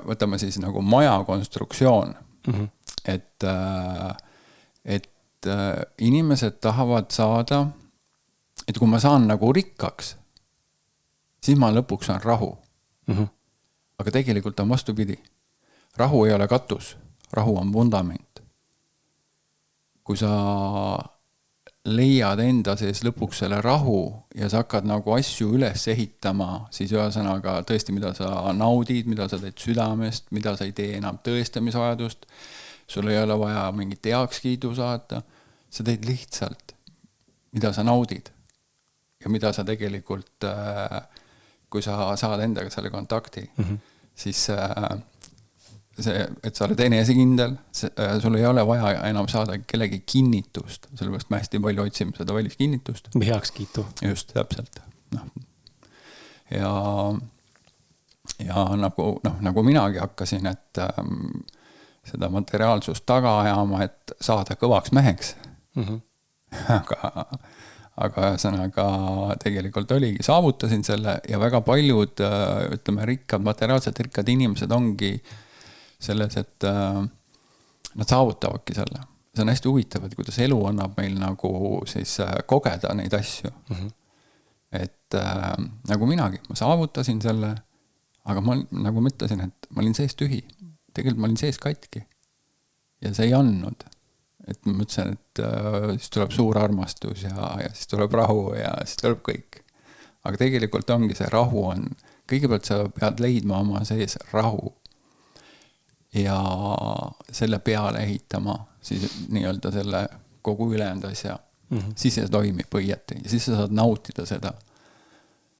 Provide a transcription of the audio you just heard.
võtame siis nagu maja konstruktsioon, et inimesed tahavad saada, et kui ma saan nagu rikkaks, siis ma lõpuks saan rahu. Aga tegelikult on vastupidi. Rahu ei ole katus, rahu on vundament. Kui sa leiad enda sees lõpuks selle rahu ja sa hakkad nagu asju üles ehitama, siis ühesõnaga tõesti, mida sa naudid, mida sa teed südamest, mida sa ei tee enam tõestamisvajadust, sul ei ole vaja mingit heakskiidu saata, sa teed lihtsalt, mida sa naudid ja mida sa tegelikult, kui sa saad endaga selle kontakti, siis see, et sa oled enesekindel, sul ei ole vaja enam saada kellegi kinnitust, sellepärast me hästi palju otsime seda väliskinnitust. Heakskiitu. Just, täpselt. Ja nagu minagi hakkasin, et seda materiaalsust taga ajama, et saada kõvaks meheks. Aga sõnaga tegelikult oligi, saavutasin selle ja väga paljud, ütleme, materiaalselt rikkad inimesed ongi selles, et nad saavutavadki selle. See on hästi huvitav, et kuidas elu annab meil nagu siis kogeda neid asju. Et nagu minagi, ma saavutasin selle, aga ma nagu mõtlesin, et ma olin sees tühi. Tegelikult ma olin sees katki. Ja see ei andnud. Et ma mõtlesin, et siis tuleb suur armastus ja siis tuleb rahu ja siis tuleb kõik. Aga tegelikult ongi see rahu on, kõigepealt sa pead leidma oma sees rahu ja selle peale ehitama siis nii-öelda selle kogu ülejäänud asja. Siis see toimib õieti ja siis sa saad nautida seda.